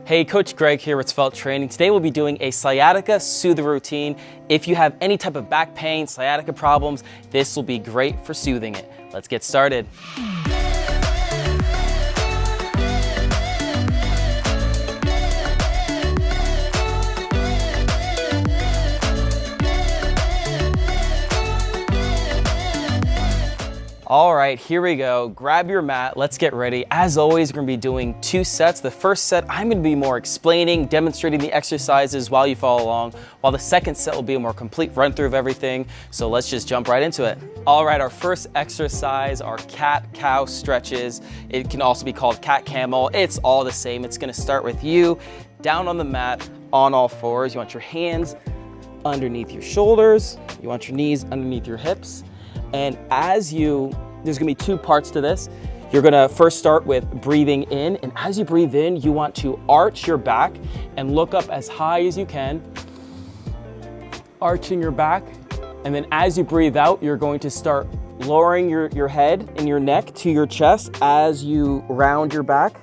Hey, Coach Greg here with Svelte Training. Today we'll be doing a sciatica soother routine. If you have any type of back pain, sciatica problems, this will be great for soothing it. Let's get started. All right, here we go. Grab your mat, let's get ready. As always, we're gonna be doing 2 sets. The first set, I'm gonna be more explaining, demonstrating the exercises while you follow along, while the second set will be a more complete run through of everything. So let's just jump right into it. All right, our first exercise are cat-cow stretches. It can also be called cat-camel. It's all the same. It's gonna start with you down on the mat on all fours. You want your hands underneath your shoulders. You want your knees underneath your hips. And there's gonna be 2 parts to this. You're gonna first start with breathing in, and as you breathe in, you want to arch your back and look up as high as you can, arching your back. And then as you breathe out, you're going to start lowering your head and your neck to your chest as you round your back.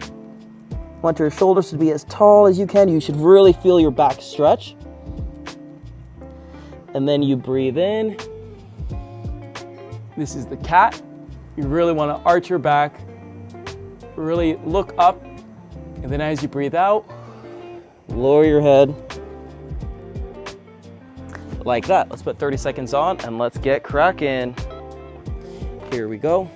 You want your shoulders to be as tall as you can. You should really feel your back stretch. And then you breathe in. This is the cat. You really want to arch your back, really look up, and then as you breathe out, lower your head. Like that. Let's put 30 seconds on and let's get cracking. Here we go.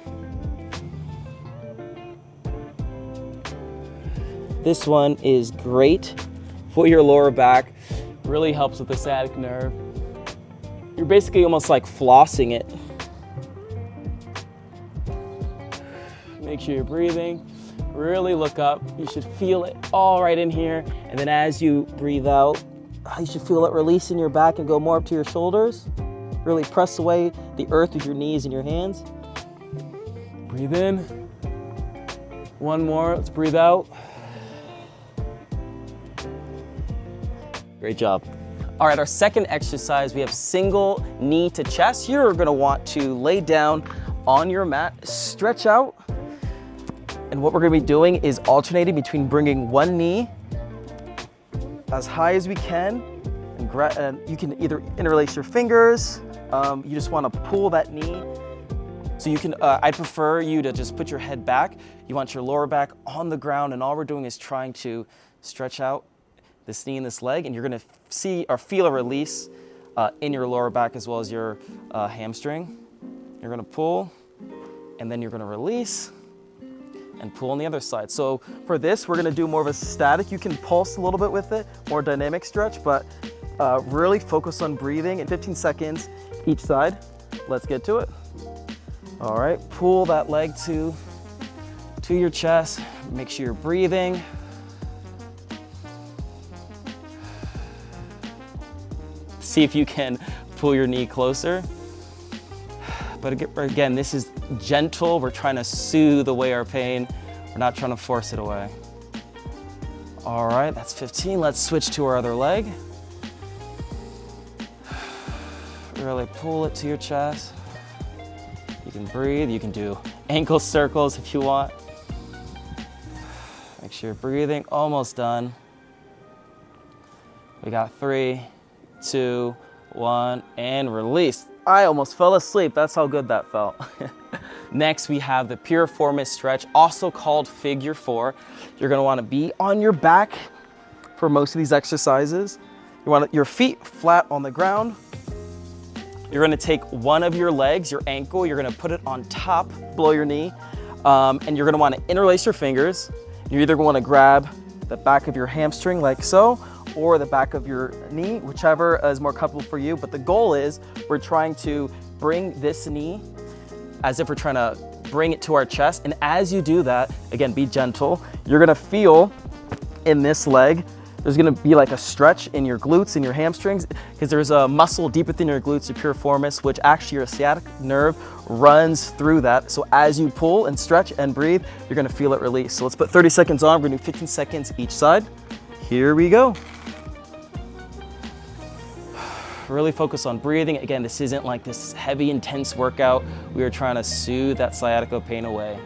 This one is great for your lower back. Really helps with the sciatic nerve. You're basically almost like flossing it. Make sure you're breathing, really look up. You should feel it all right in here. And then as you breathe out, you should feel it release in your back and go more up to your shoulders. Really press away the earth with your knees and your hands. Breathe in. One more, let's breathe out. Great job. All right, our second exercise, we have single knee to chest. You're gonna want to lay down on your mat, stretch out. And what we're gonna be doing is alternating between bringing one knee as high as we can, and you can either interlace your fingers, you just wanna pull that knee. So you can, I prefer you to just put your head back. You want your lower back on the ground, and all we're doing is trying to stretch out this knee and this leg, and you're gonna see or feel a release in your lower back as well as your hamstring. You're gonna pull, and then you're gonna release, and pull on the other side. So for this, we're gonna do more of a static. You can pulse a little bit with it, more dynamic stretch, but really focus on breathing in 15 seconds each side. Let's get to it. All right, pull that leg to your chest. Make sure you're breathing. See if you can pull your knee closer. But again, this is gentle. We're trying to soothe away our pain. We're not trying to force it away. All right, that's 15. Let's switch to our other leg. Really pull it to your chest. You can breathe. You can do ankle circles if you want. Make sure you're breathing. Almost done. We got 3, 2, 1, and release. I almost fell asleep. That's how good that felt. Next, we have the piriformis stretch, also called figure 4. You're gonna wanna be on your back for most of these exercises. You want your feet flat on the ground. You're gonna take one of your legs, your ankle, you're gonna put it on top, below your knee, and you're gonna wanna interlace your fingers. You're either gonna wanna grab the back of your hamstring like so, or the back of your knee, whichever is more comfortable for you. But the goal is we're trying to bring this knee as if we're trying to bring it to our chest. And as you do that, again, be gentle. You're gonna feel in this leg, there's gonna be like a stretch in your glutes and your hamstrings, because there's a muscle deep within your glutes, your piriformis, which actually your sciatic nerve runs through that. So as you pull and stretch and breathe, you're gonna feel it release. So let's put 30 seconds on. We're gonna do 15 seconds each side. Here we go. Really focus on breathing. Again, this isn't like this heavy, intense workout. We are trying to soothe that sciatica pain away.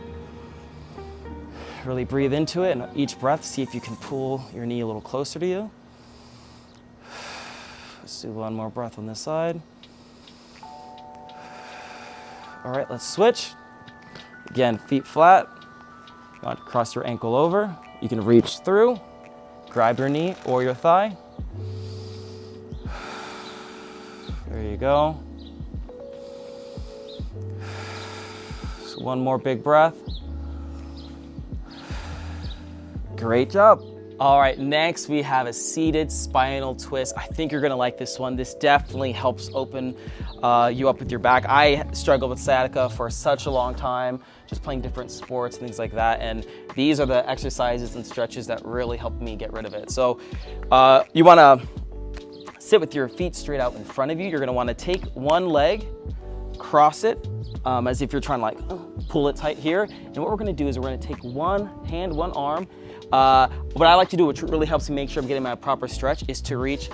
Really breathe into it, and each breath, see if you can pull your knee a little closer to you. Let's do one more breath on this side. All right, let's switch. Again, feet flat. You want to cross your ankle over. You can reach through, grab your knee or your thigh. There you go. So one more big breath. Great job. All right, next we have a seated spinal twist. I think you're gonna like this one. This definitely helps open you up with your back. I struggled with sciatica for such a long time, just playing different sports and things like that. And these are the exercises and stretches that really helped me get rid of it. So you wanna sit with your feet straight out in front of you. You're gonna wanna take one leg, cross it, as if you're trying to like pull it tight here. And what we're gonna do is we're gonna take one hand, one arm. What I like to do, which really helps me make sure I'm getting my proper stretch, is to reach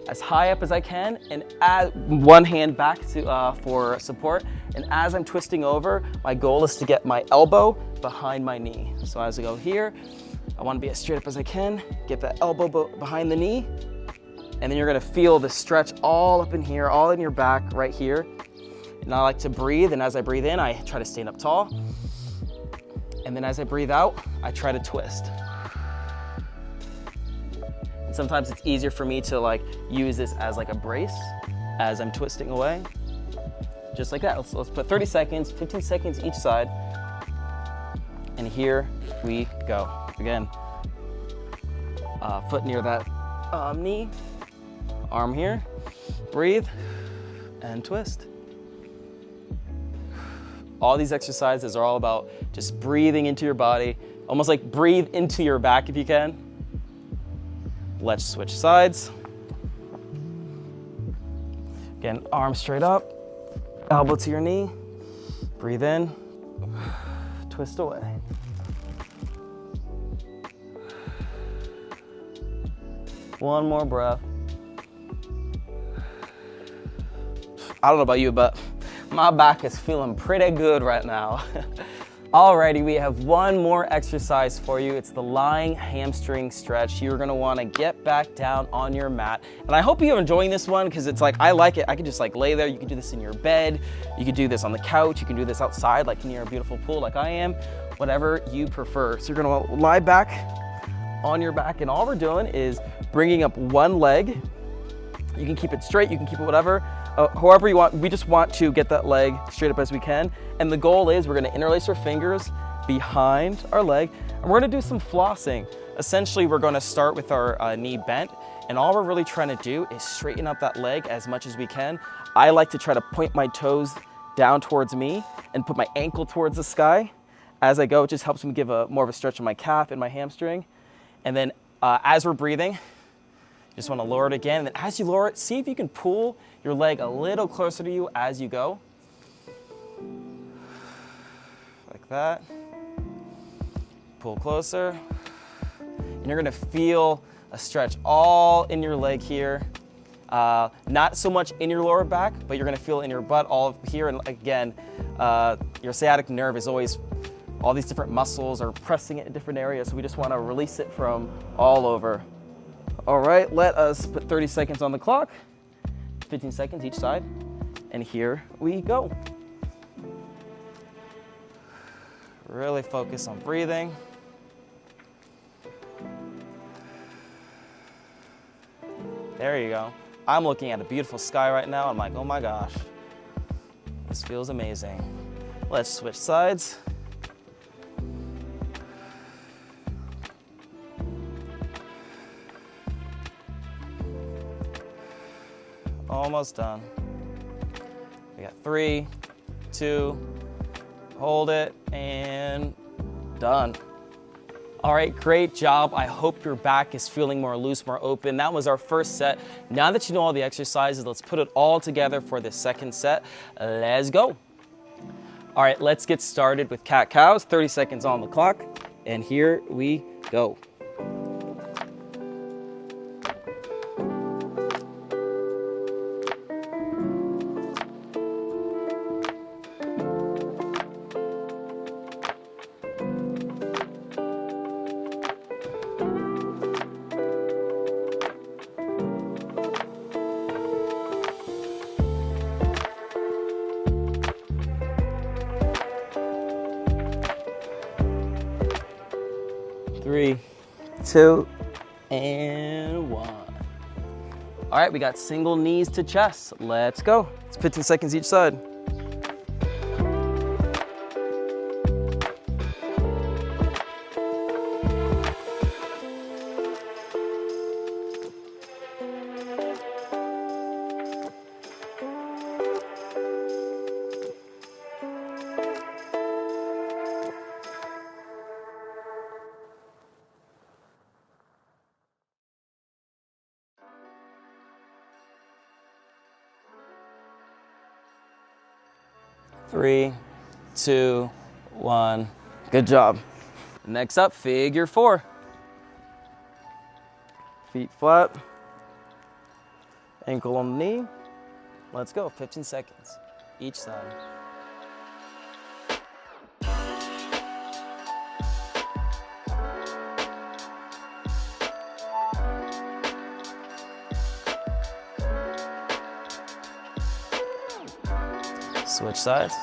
as high up as I can and add one hand back to, for support. And as I'm twisting over, my goal is to get my elbow behind my knee. So as I go here, I want to be as straight up as I can, get that elbow behind the knee, and then you're gonna feel the stretch all up in here, all in your back right here. And I like to breathe, and as I breathe in, I try to stand up tall. And then as I breathe out, I try to twist. And sometimes it's easier for me to like use this as like a brace as I'm twisting away. Just like that. Let's put 30 seconds, 15 seconds each side. And here we go. Again, foot near that knee, arm here, breathe and twist. All these exercises are all about just breathing into your body, almost like breathe into your back if you can. Let's switch sides. Again, arm straight up, elbow to your knee, breathe in, twist away. One more breath. I don't know about you, but my back is feeling pretty good right now. Alrighty, we have one more exercise for you. It's the lying hamstring stretch. You're gonna wanna get back down on your mat. And I hope you're enjoying this one because it's like, I like it. I can just like lay there. You can do this in your bed. You can do this on the couch. You can do this outside like near a beautiful pool like I am, whatever you prefer. So you're gonna lie back on your back, and all we're doing is bringing up one leg. You can keep it straight, you can keep it whatever. However you want, we just want to get that leg straight up as we can. And the goal is we're gonna interlace our fingers behind our leg, and we're gonna do some flossing. Essentially, we're gonna start with our knee bent, and all we're really trying to do is straighten up that leg as much as we can. I like to try to point my toes down towards me and put my ankle towards the sky. As I go, it just helps me give more of a stretch in my calf and my hamstring. And then as we're breathing, you just wanna lower it again. And then as you lower it, see if you can pull your leg a little closer to you as you go. Like that. Pull closer. And you're gonna feel a stretch all in your leg here. Not so much in your lower back, but you're gonna feel it in your butt all here. And again, your sciatic nerve is always, all these different muscles are pressing it in different areas. So we just wanna release it from all over. All right, let us put 30 seconds on the clock, 15 seconds each side, and here we go. Really focus on breathing. There you go. I'm looking at a beautiful sky right now. I'm like, oh my gosh, this feels amazing. Let's switch sides. Almost done. We got 3, 2, hold it, and done. All right, great job. I hope your back is feeling more loose, more open. That was our first set. Now that you know all the exercises, let's put it all together for the second set. Let's go. All right, let's get started with cat-cows. 30 seconds on the clock, and here we go. 2, and 1. All right, we got single knees to chest. Let's go. It's 15 seconds each side. Three, 2, 1. Good job. Next up, figure 4. Feet flat, ankle on the knee. Let's go, 15 seconds each side. Switch sides.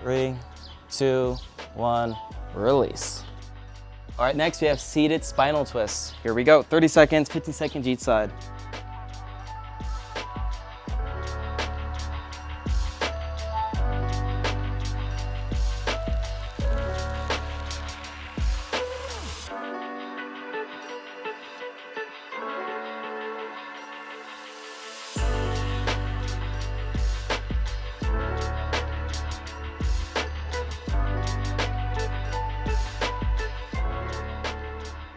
Three, 2, 1, release. All right, next we have seated spinal twists. Here we go, 30 seconds, 15 seconds each side.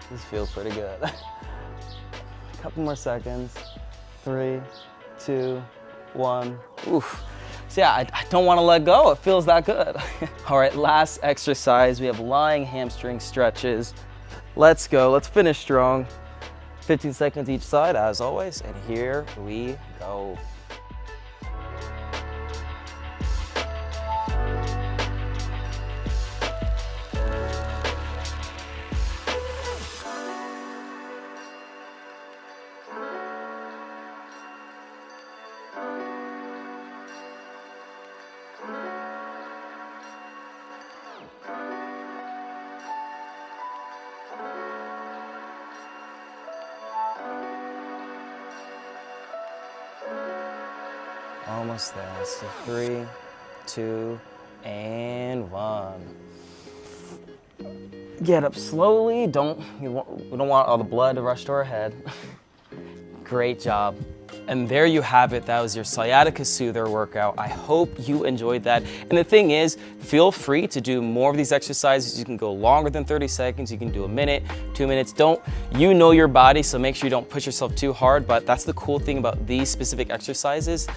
This feels pretty good. A couple more seconds. 3, 2, 1. Oof. So yeah, I don't want to let go. It feels that good. All right, last exercise. We have lying hamstring stretches. Let's go. Let's finish strong. 15 seconds each side, as always. And here we go. Almost there. So 3, 2, and 1. Get up slowly. We don't want all the blood to rush to our head. Great job. And there you have it. That was your sciatica soother workout. I hope you enjoyed that. And the thing is, feel free to do more of these exercises. You can go longer than 30 seconds. You can do a minute, 2 minutes. You know your body, so make sure you don't push yourself too hard. But that's the cool thing about these specific exercises.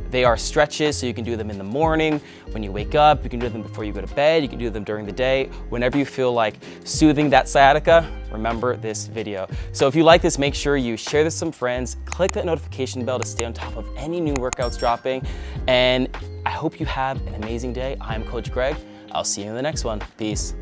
They are stretches, so you can do them in the morning, when you wake up, you can do them before you go to bed, you can do them during the day. Whenever you feel like soothing that sciatica, remember this video. So if you like this, make sure you share this with some friends, click that notification bell to stay on top of any new workouts dropping, and I hope you have an amazing day. I'm Coach Greg. I'll see you in the next one. Peace.